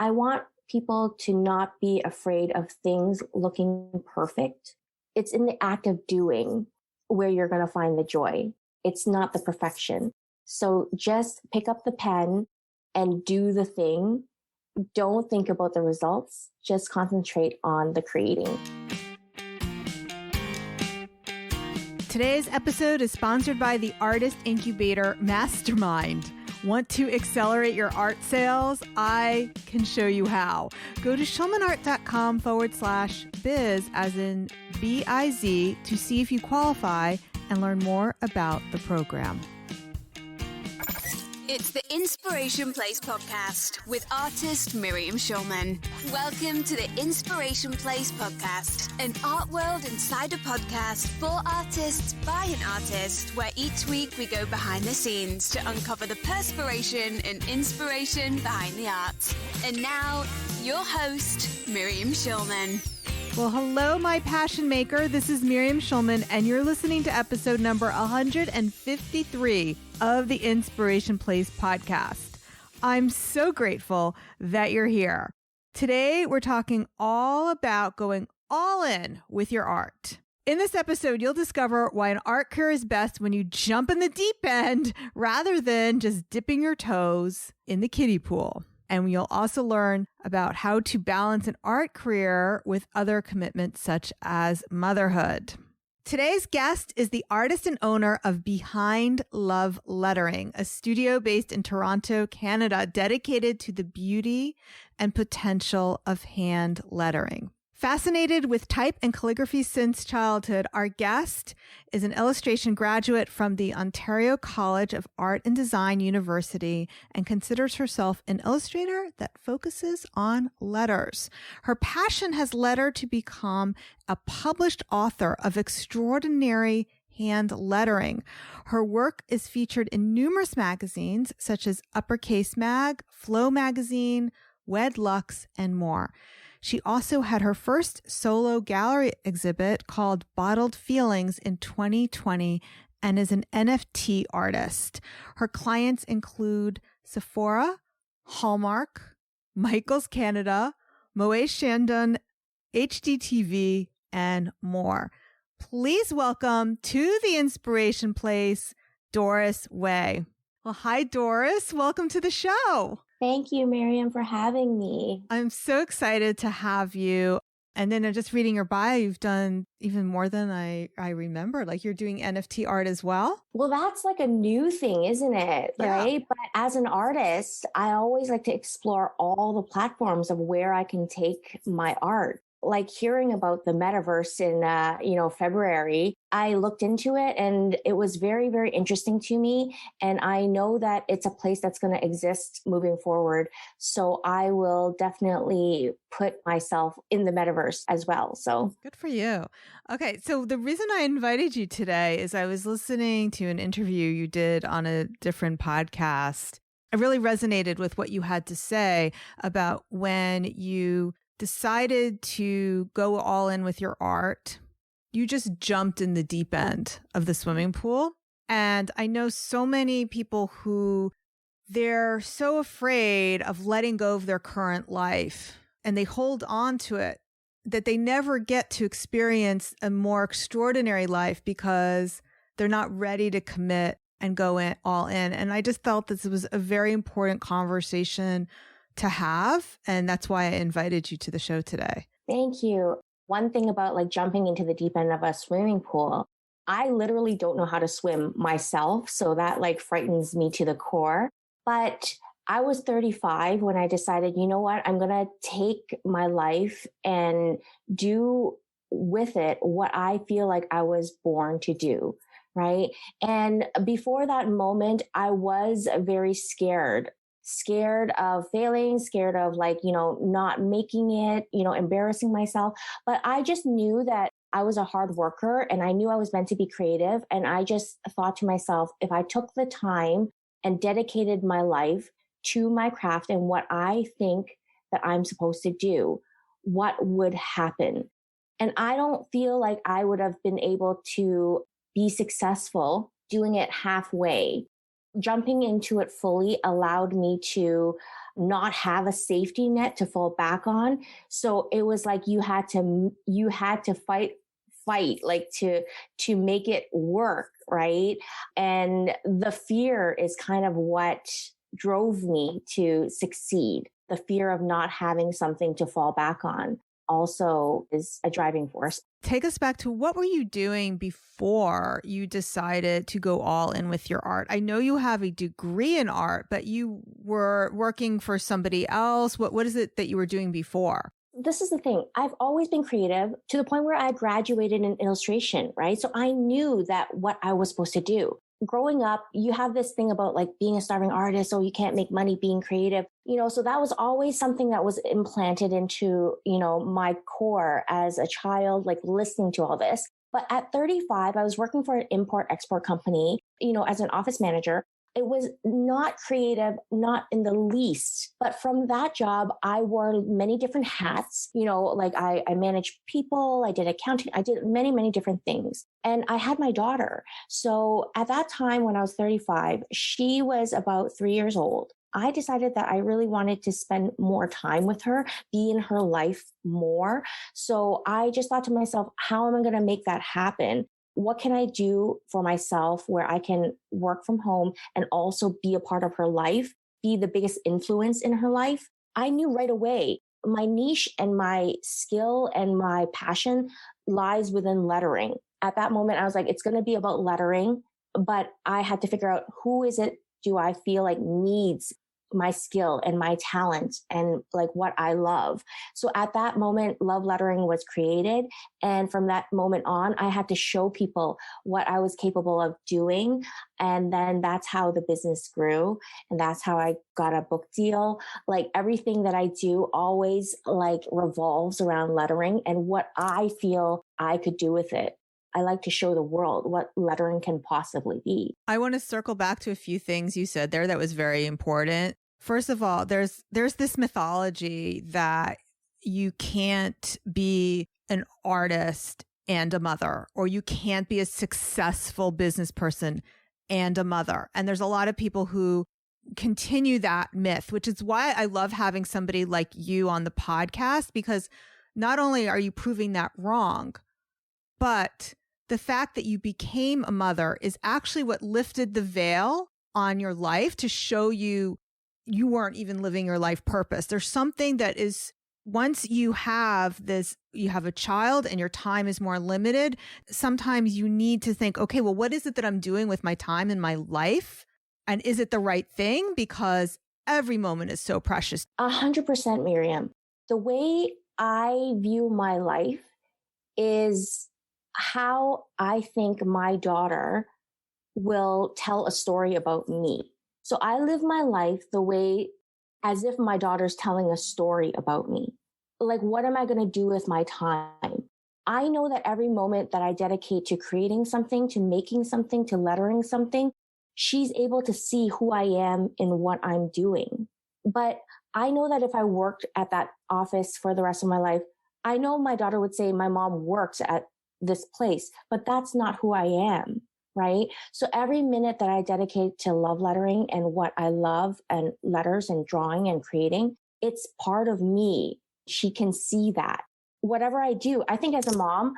I want people to not be afraid of things looking perfect. It's in the act of doing where you're going to find the joy. It's not the perfection. So just pick up the pen and do the thing. Don't think about the results. Just concentrate on the creating. Today's episode is sponsored by the Artist Incubator Mastermind. Want to accelerate your art sales? I can show you how. Go to schulmanart.com/biz, as in B-I-Z, to see if you qualify and learn more about the program. It's the Inspiration Place podcast with artist Miriam Schulman. Welcome to the Inspiration Place podcast, an art world insider podcast for artists by an artist, where each week we go behind the scenes to uncover the perspiration and inspiration behind the art. And now, your host, Miriam Schulman. Well, hello, my passion maker. This is Miriam Schulman, and you're listening to episode number 153 of the Inspiration Place podcast. I'm so grateful that you're here. Today, we're talking all about going all in with your art. In this episode, you'll discover why an art career is best when you jump in the deep end rather than just dipping your toes in the kiddie pool. And you'll also learn about how to balance an art career with other commitments such as motherhood. Today's guest is the artist and owner of Behind Love Lettering, a studio based in Toronto, Canada, dedicated to the beauty and potential of hand lettering. Fascinated with type and calligraphy since childhood, our guest is an illustration graduate from the Ontario College of Art and Design University and considers herself an illustrator that focuses on letters. Her passion has led her to become a published author of extraordinary hand lettering. Her work is featured in numerous magazines such as Uppercase Mag, Flow Magazine, Wed Lux, and more. She also had her first solo gallery exhibit called Bottled Feelings in 2020 and is an NFT artist. Her clients include Sephora, Hallmark, Michaels Canada, Moet Chandon, HDTV, and more. Please welcome to the Inspiration Place, Doris Way. Well, hi, Doris. Welcome to the show. Thank you, Miriam, for having me. I'm so excited to have you. And then just reading your bio, you've done even more than I remember. Like you're doing NFT art as well. Well, that's like a new thing, isn't it? Yeah. Right. But as an artist, I always like to explore all the platforms of where I can take my art. Like hearing about the metaverse in, February, I looked into it and it was very, very interesting to me. And I know that it's a place that's going to exist moving forward. So I will definitely put myself in the metaverse as well. So good for you. Okay. So the reason I invited you today is I was listening to an interview you did on a different podcast. I really resonated with what you had to say about when you decided to go all in with your art. You just jumped in the deep end of the swimming pool. And I know so many people who they're so afraid of letting go of their current life and they hold on to it that they never get to experience a more extraordinary life because they're not ready to commit and go in all in. And I just felt this was a very important conversation to have. And that's why I invited you to the show today. Thank you. One thing about like jumping into the deep end of a swimming pool, I literally don't know how to swim myself. So that like frightens me to the core. But I was 35 when I decided, you know what, I'm going to take my life and do with it what I feel like I was born to do. Right. And before that moment, I was very scared of failing, scared of not making it, embarrassing myself. But I just knew that I was a hard worker and I knew I was meant to be creative. And I just thought to myself, if I took the time and dedicated my life to my craft and what I think that I'm supposed to do, what would happen? And I don't feel like I would have been able to be successful doing it halfway. Jumping into it fully allowed me to not have a safety net to fall back on. So it was like you had to fight like to make it work, right? And the fear is kind of what drove me to succeed. The fear of not having something to fall back on also is a driving force. Take us back to what were you doing before you decided to go all in with your art? I know you have a degree in art, but you were working for somebody else. What is it that you were doing before? This is the thing. I've always been creative to the point where I graduated in illustration, right? So I knew that what I was supposed to do. Growing up, you have this thing about like being a starving artist, or you can't make money being creative, so that was always something that was implanted into, my core as a child, like listening to all this. But at 35, I was working for an import-export company, as an office manager. It was not creative, not in the least. But from that job, I wore many different hats. Like I managed people, I did accounting, I did many, many different things. And I had my daughter. So at that time, when I was 35, she was about 3 years old. I decided that I really wanted to spend more time with her, be in her life more. So I just thought to myself, how am I going to make that happen? What can I do for myself where I can work from home and also be a part of her life, be the biggest influence in her life? I knew right away my niche and my skill and my passion lies within lettering. At that moment, I was like, it's going to be about lettering, but I had to figure out who is it do I feel like needs my skill and my talent and like what I love. So at that moment, love lettering was created. And from that moment on, I had to show people what I was capable of doing. And then that's how the business grew. And that's how I got a book deal. Like everything that I do always like revolves around lettering and what I feel I could do with it. I like to show the world what lettering can possibly be. I want to circle back to a few things you said there that was very important. First of all, there's this mythology that you can't be an artist and a mother, or you can't be a successful business person and a mother. And there's a lot of people who continue that myth, which is why I love having somebody like you on the podcast, because not only are you proving that wrong, but the fact that you became a mother is actually what lifted the veil on your life to show you weren't even living your life purpose. There's something that is, once you have a child and your time is more limited, sometimes you need to think, okay, well, what is it that I'm doing with my time in my life? And is it the right thing? Because every moment is so precious. 100%, Miriam. The way I view my life is how I think my daughter will tell a story about me. So I live my life the way as if my daughter's telling a story about me. Like, what am I going to do with my time? I know that every moment that I dedicate to creating something, to making something, to lettering something, she's able to see who I am in what I'm doing. But I know that if I worked at that office for the rest of my life, I know my daughter would say, my mom works at this place, but that's not who I am, right? So every minute that I dedicate to love lettering and what I love and letters and drawing and creating, it's part of me. She can see that. Whatever I do, I think as a mom,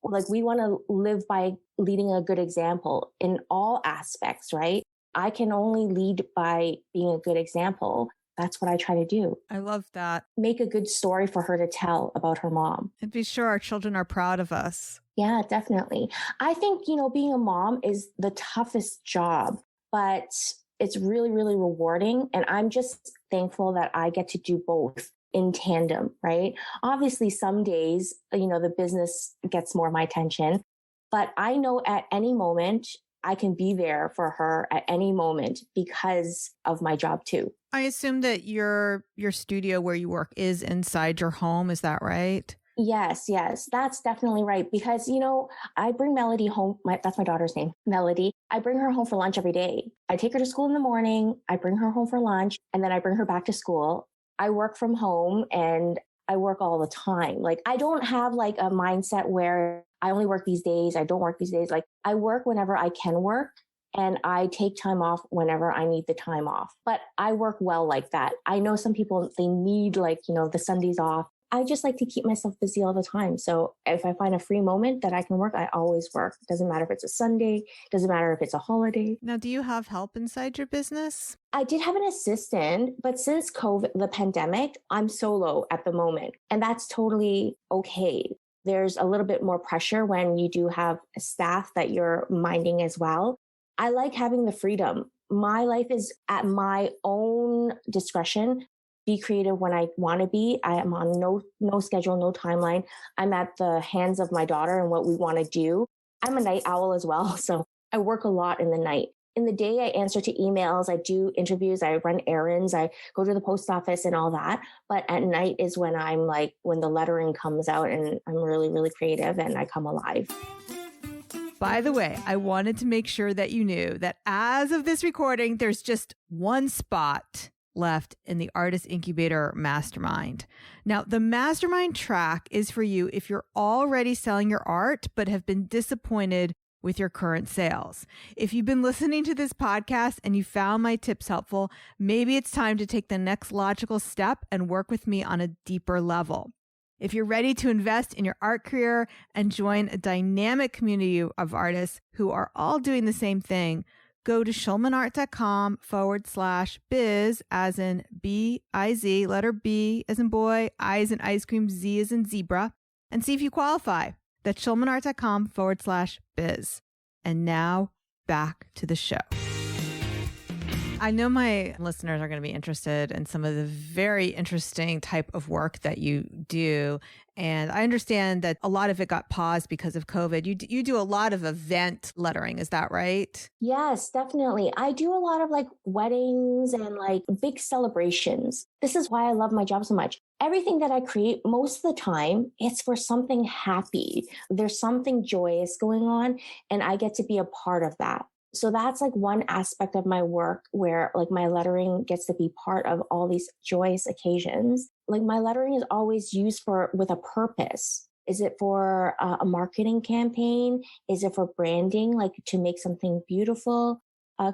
like we want to live by leading a good example in all aspects, right? I can only lead by being a good example. That's what I try to do. I love that. Make a good story for her to tell about her mom. And be sure our children are proud of us. Yeah, definitely. I think, being a mom is the toughest job, but it's really, really rewarding. And I'm just thankful that I get to do both in tandem, right? Obviously, some days, the business gets more of my attention, but I know at any moment I can be there for her at any moment because of my job too. I assume that your studio where you work is inside your home. Is that right? Yes, that's definitely right. Because, I bring Melody home. That's my daughter's name, Melody. I bring her home for lunch every day. I take her to school in the morning. I bring her home for lunch and then I bring her back to school. I work from home and I work all the time. Like, I don't have like a mindset where I only work these days. I don't work these days. Like, I work whenever I can work. and I take time off whenever I need the time off. But I work well like that. I know some people, they need the Sundays off. I just like to keep myself busy all the time. So if I find a free moment that I can work, I always work. Doesn't matter if it's a Sunday, doesn't matter if it's a holiday. Now, do you have help inside your business? I did have an assistant, but since COVID, the pandemic, I'm solo at the moment. And that's totally okay. There's a little bit more pressure when you do have a staff that you're minding as well. I like having the freedom. My life is at my own discretion. Be creative when I want to be. I am on no schedule, no timeline. I'm at the hands of my daughter and what we want to do. I'm a night owl as well, so I work a lot in the night. In the day, I answer to emails, I do interviews, I run errands, I go to the post office and all that. But at night is when when the lettering comes out and I'm really, really creative and I come alive. By the way, I wanted to make sure that you knew that as of this recording, there's just one spot left in the Artist Incubator Mastermind. Now, the Mastermind track is for you if you're already selling your art, but have been disappointed with your current sales. If you've been listening to this podcast and you found my tips helpful, maybe it's time to take the next logical step and work with me on a deeper level. If you're ready to invest in your art career and join a dynamic community of artists who are all doing the same thing, go to schulmanart.com/biz, as in B-I-Z, letter B as in boy, I as in ice cream, Z as in zebra, and see if you qualify. That's schulmanart.com/biz. And now back to the show. I know my listeners are going to be interested in some of the very interesting type of work that you do. And I understand that a lot of it got paused because of COVID. You do a lot of event lettering. Is that right? Yes, definitely. I do a lot of weddings and big celebrations. This is why I love my job so much. Everything that I create, most of the time, it's for something happy. There's something joyous going on, and I get to be a part of that. So that's one aspect of my work where my lettering gets to be part of all these joyous occasions. My lettering is always used with a purpose. Is it for a marketing campaign? Is it for branding, to make something beautiful,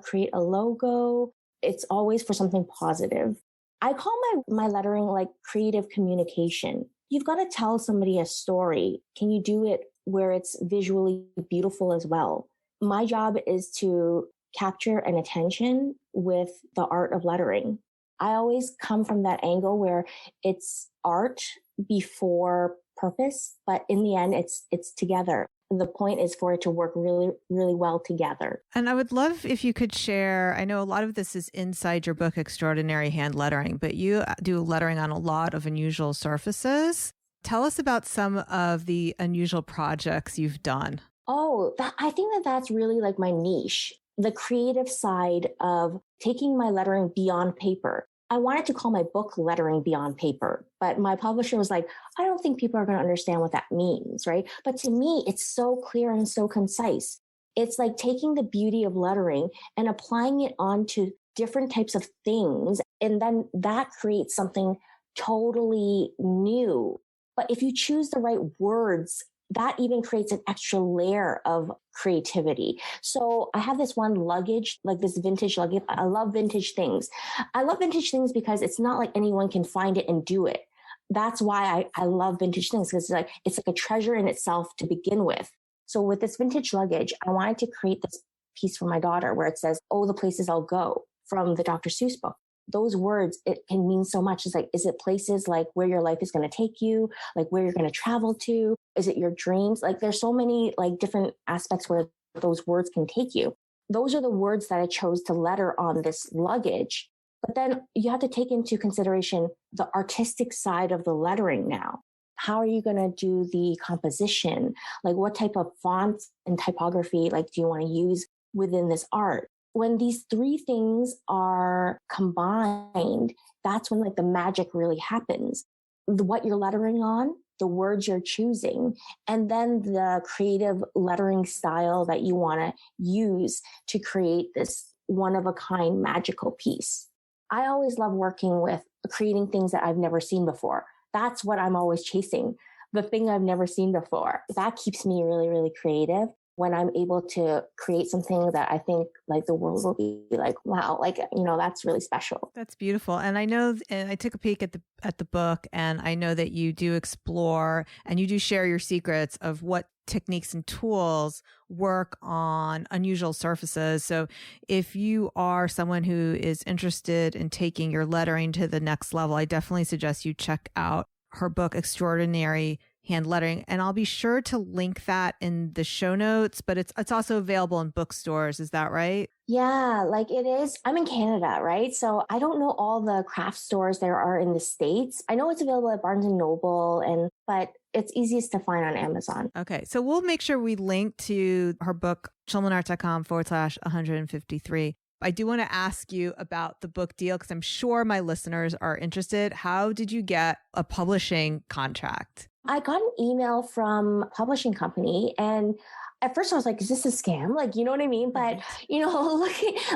create a logo? It's always for something positive. I call my lettering creative communication. You've got to tell somebody a story. Can you do it where it's visually beautiful as well? My job is to capture an attention with the art of lettering. I always come from that angle where it's art before purpose, but in the end, it's together. The point is for it to work really, really well together. And I would love if you could share, I know a lot of this is inside your book, Extraordinary Hand Lettering, but you do lettering on a lot of unusual surfaces. Tell us about some of the unusual projects you've done. Oh, I think that's really my niche, the creative side of taking my lettering beyond paper. I wanted to call my book Lettering Beyond Paper, but my publisher was I don't think people are going to understand what that means, right? But to me, it's so clear and so concise. It's taking the beauty of lettering and applying it onto different types of things, and then that creates something totally new. But if you choose the right words, that even creates an extra layer of creativity. So I have this one luggage, this vintage luggage. I love vintage things. I love vintage things because it's not anyone can find it and do it. That's why I love vintage things, because it's a treasure in itself to begin with. So with this vintage luggage, I wanted to create this piece for my daughter where it says, "Oh, the places I'll go," from the Dr. Seuss book. Those words, it can mean so much. It's is it places where your life is going to take you, where you're going to travel to? Is it your dreams? There's so many different aspects where those words can take you. Those are the words that I chose to letter on this luggage. But then you have to take into consideration the artistic side of the lettering now. How are you going to do the composition? What type of fonts and typography do you want to use within this art? When these three things are combined, that's when the magic really happens. What you're lettering on, the words you're choosing, and then the creative lettering style that you want to use to create this one-of-a-kind magical piece. I always love working with creating things that I've never seen before. That's what I'm always chasing, the thing I've never seen before. That keeps me really, really creative. when I'm able to create something that I think like the world will be like, wow, like, that's really special. That's beautiful. And I know, and I took a peek at the book, and I know that you do explore and you do share your secrets of what techniques and tools work on unusual surfaces. So if you are someone who is interested in taking your lettering to the next level, I definitely suggest you check out her book, Extraordinary Hand Lettering. And I'll be sure to link that in the show notes, but it's also available in bookstores. Is that right? Yeah, like it is. I'm in Canada, right? So I don't know all the craft stores there are in the States. I know it's available at Barnes & Noble, but it's easiest to find on Amazon. Okay. So we'll make sure we link to her book, schulmanart.com/153. I do want to ask you about the book deal because I'm sure my listeners are interested. How did you get a publishing contract? I got an email from a publishing company, and at first I was like, is this a scam? Like, you know what I mean? But,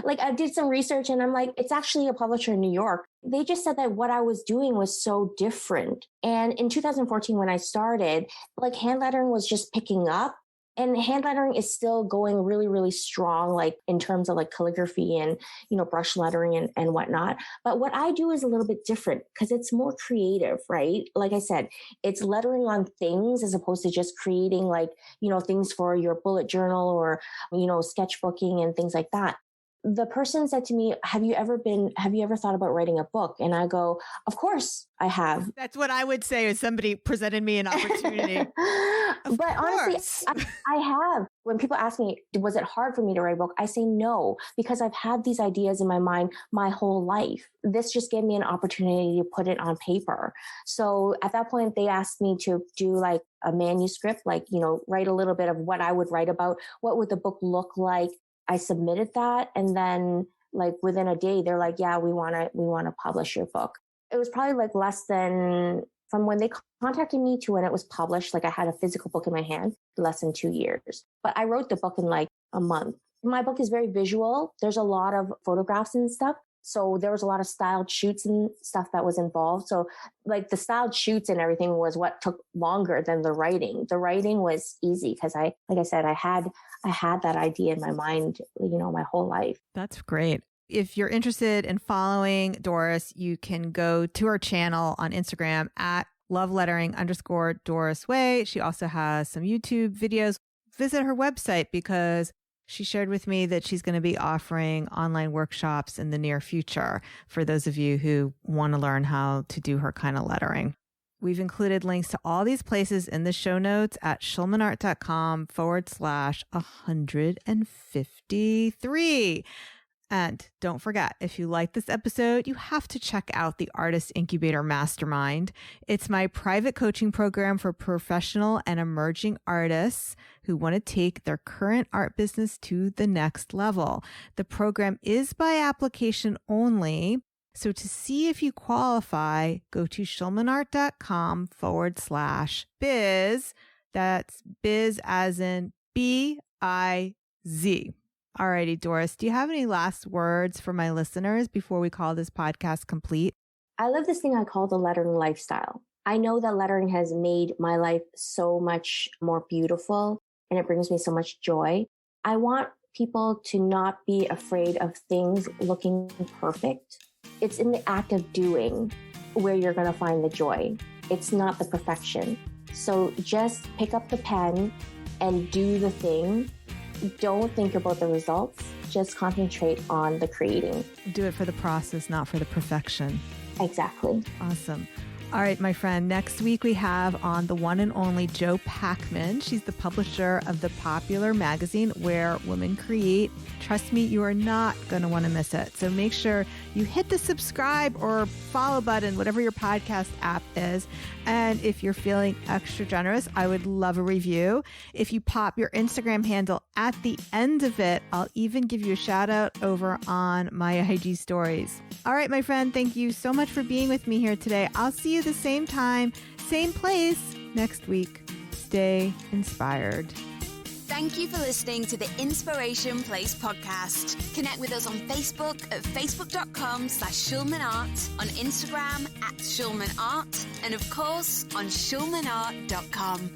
like I did some research and I'm like, it's actually a publisher in New York. They just said that what I was doing was so different. And in 2014, when I started, like hand lettering was just picking up. And hand lettering is still going really, really strong, like in terms of like calligraphy and, brush lettering and whatnot. But what I do is a little bit different because it's more creative, right? Like I said, it's lettering on things as opposed to just creating like, things for your bullet journal or, sketchbooking and things like that. The person said to me, have you ever thought about writing a book? And I go, of course I have. That's what I would say if somebody presented me an opportunity. But honestly, I have. When people ask me, was it hard for me to write a book? I say no, because I've had these ideas in my mind my whole life. This just gave me an opportunity to put it on paper. So at that point, they asked me to do like a manuscript, like, write a little bit of what I would write about. What would the book look like? I submitted that. And then like within a day, they're like, yeah, we want to publish your book. It was probably like less than from when they contacted me to when it was published. Like I had a physical book in my hand, less than 2 years, but I wrote the book in like a month. My book is very visual. There's a lot of photographs and stuff. So there was a lot of styled shoots and stuff that was involved. So like the styled shoots and everything was what took longer than the writing. The writing was easy because I had that idea in my mind, my whole life. That's great. If you're interested in following Doris, you can go to her channel on Instagram at lovelettering_Doris Way. She also has some YouTube videos. Visit her website because she shared with me that she's going to be offering online workshops in the near future for those of you who want to learn how to do her kind of lettering. We've included links to all these places in the show notes at schulmanart.com/153. And don't forget, if you like this episode, you have to check out the Artist Incubator Mastermind. It's my private coaching program for professional and emerging artists who want to take their current art business to the next level. The program is by application only. So to see if you qualify, go to schulmanart.com/biz. That's biz as in B-I-Z. Alrighty, Doris, do you have any last words for my listeners before we call this podcast complete? I live this thing I call the lettering lifestyle. I know that lettering has made my life so much more beautiful and it brings me so much joy. I want people to not be afraid of things looking perfect. It's in the act of doing where you're going to find the joy. It's not the perfection. So just pick up the pen and do the thing. Don't think about the results. Just concentrate on the creating. Do it for the process, not for the perfection. Exactly. Awesome. All right, my friend, next week we have on the one and only Jo Packman. She's the publisher of the popular magazine Where Women Create. Trust me, you are not going to want to miss it. So make sure you hit the subscribe or follow button, whatever your podcast app is. And if you're feeling extra generous, I would love a review. If you pop your Instagram handle at the end of it, I'll even give you a shout out over on my IG stories. All right, my friend, thank you so much for being with me here today. I'll see you the same time, same place next week. Stay inspired. Thank you for listening to the Inspiration Place podcast. Connect with us on Facebook at facebook.com/SchulmanArt, on Instagram @SchulmanArt, and of course on schulmanart.com.